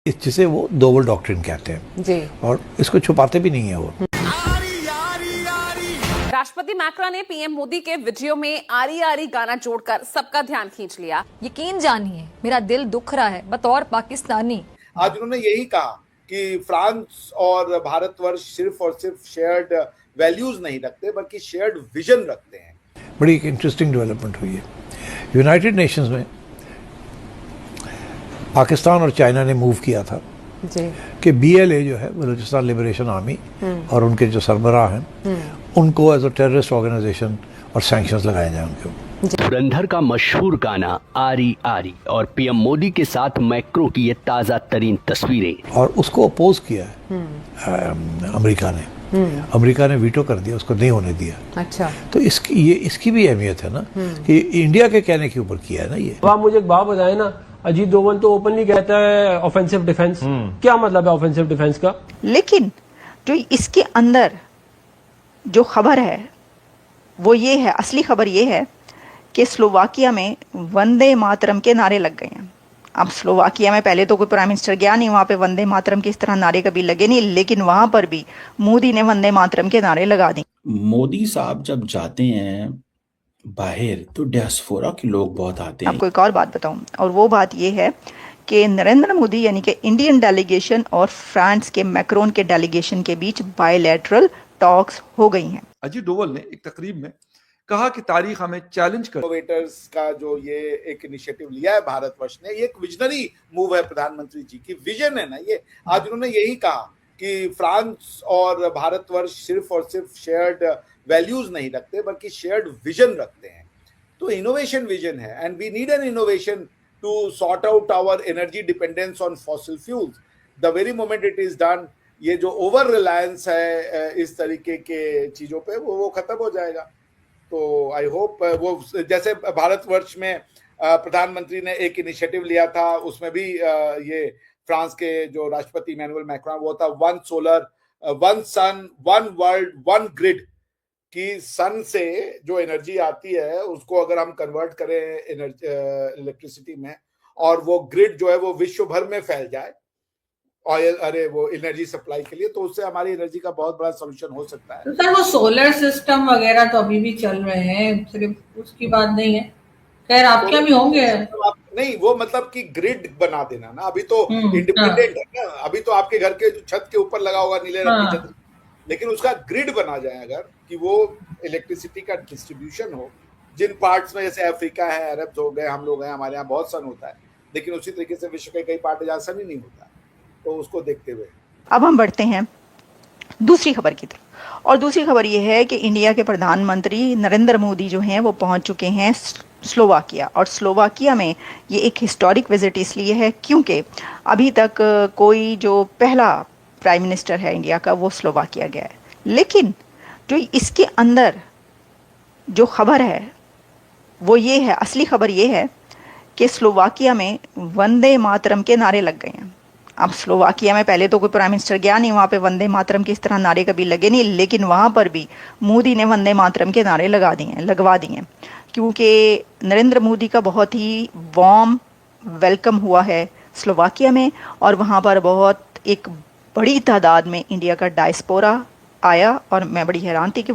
जिसे वो double doctrine कहते हैं जी। और इसको छुपाते भी नहीं है वो। राष्ट्रपति मैक्रो ने पीएम मोदी के वीडियो में आरी आरी गाना जोड़कर सबका ध्यान खींच लिया। यकीन जानिए मेरा दिल दुख रहा है बतौर पाकिस्तानी। आज उन्होंने यही कहा कि फ्रांस और भारतवर्ष सिर्फ और सिर्फ शेयर्ड वैल्यूज नहीं रखते बल्कि शेयर्ड विजन रखते हैं। बड़ी एक इंटरेस्टिंग डेवलपमेंट हुई है यूनाइटेड नेशंस में। पाकिस्तान और चाइना ने मूव किया था जी। कि BLA जो है बलूचिस्तान लिबरेशन आर्मी और उनके जो सरबराह हैं उनको एज अ टेररिस्ट ऑर्गेनाइजेशन और सैंक्शंस लगाए जाए उनके ऊपर। धुरंधर का मशहूर गाना आरी आरी और पीएम मोदी के साथ मैक्रो की ये ताजा तरीन तस्वीरें, और उसको अपोज किया है अमेरिका ने। अमेरिका ने वीटो कर दिया, उसको नहीं होने दिया। अच्छा, तो इसकी भी अहमियत है ना कि इंडिया के कहने के ऊपर किया है ना ये। तो आप मुझे एक बात बताएं ना, अजीत डोभाल तो ओपनली कहता है ऑफेंसिव डिफेंस। क्या मतलब है ऑफेंसिव डिफेंस का? लेकिन जो इसके अंदर जो खबर है वो ये है, असली खबर ये है कि स्लोवाकिया में वंदे मातरम के नारे लग गए हैं। अब स्लोवाकिया में पहले तो कोई प्राइम मिनिस्टर गया नहीं, वहाँ पे वंदे मातरम के इस तरह नारे कभी लगे नहीं, लेकिन वहाँ पर भी मोदी ने वंदे मातरम के नारे लगा दिए। मोदी साहब जब जाते हैं बाहर तो डियास्पोरा के लोग बहुत आते हैं। आपको एक और बात बताऊं, और वो बात ये है कि नरेंद्र मोदी यानी कि इंडियन डेलीगेशन और फ्रांस के मैक्रोन के डेलीगेशन के बीच बायलैटरल टॉक्स हो गई हैं। अजीत डोभाल ने एक तकरीब में कहा कि तारीख हमें चैलेंज कर। इनोवेटर्स का जो ये एक इनिशिएटिव लिया है भारतवर्ष ने, ये एक विजनरी मूव है प्रधानमंत्री जी की, विजन है ना ये। आज उन्होंने यही कहा कि फ्रांस और भारतवर्ष सिर्फ और सिर्फ शेयर्ड वैल्यूज नहीं रखते बल्कि शेयर्ड विजन रखते हैं। तो इनोवेशन विजन है and we need an innovation to sort out our energy dependence on fossil fuels. The very moment it is done, ये जो ओवर रिलायंस है इस तरीके के चीजों पे वो खत्म हो जाएगा। तो आई होप वो जैसे भारतवर्ष में प्रधानमंत्री ने एक इनिशिएटिव लिया था, उसमें भी ये फ्रांस के जो राष्ट्रपति इमैनुअल मैक्रोन, वो था one solar one sun one world one grid, कि सन से जो एनर्जी आती है उसको अगर हम कन्वर्ट करें इलेक्ट्रिसिटी में, और वो ग्रिड जो है वो विश्व भर में फैल जाए ऑयल वो एनर्जी सप्लाई के लिए, तो उससे हमारी एनर्जी का बहुत बड़ा सोल्यूशन हो सकता है। तो सर वो सोलर सिस्टम वगैरह तो अभी भी चल रहे हैं, सिर्फ उसकी बात नहीं है। खैर आपके यहाँ भी होंगे। नहीं, वो मतलब कि ग्रिड बना देना ना, अभी तो इंडिपेंडेंट है ना, अभी तो आपके घर के छत के ऊपर लगा होगा नीले रंग की छत, लेकिन उसका ग्रिड बना जाए अगर, कि वो इलेक्ट्रिसिटी का डिस्ट्रीब्यूशन हो जिन पार्ट्स में, जैसे अफ्रीका है, अरब हो गए, हम लोग हैं, हमारे यहाँ बहुत सन होता है, लेकिन उसी तरीके से विश्व के कई पार्ट जहाँ सन ही नहीं होता, तो उसको देखते हुए अब हम बढ़ते हैं दूसरी खबर की तरफ। और दूसरी खबर ये है कि इंडिया के प्रधानमंत्री नरेंद्र मोदी जो हैं वो पहुंच चुके हैं स्लोवाकिया। और स्लोवाकिया में ये एक हिस्टोरिक विजिट इसलिए है क्योंकि अभी तक कोई जो पहला प्राइम मिनिस्टर है इंडिया का वो स्लोवाकिया गया है। लेकिन जो इसके अंदर जो खबर है वो ये है, असली खबर ये है कि स्लोवाकिया में वंदे मातरम के नारे लग गए हैं। अब स्लोवाकिया में पहले तो कोई प्राइम मिनिस्टर गया नहीं, वहाँ पे वंदे मातरम की इस तरह नारे कभी लगे नहीं, लेकिन वहाँ पर भी मोदी ने वंदे मातरम के नारे लगवा दिए क्योंकि नरेंद्र मोदी का बहुत ही वार्म वेलकम हुआ है स्लोवाकिया में, और वहाँ पर बहुत एक बड़ी तादाद में इंडिया का डायस्पोरा आया, और मैं बड़ी हैरान थी कि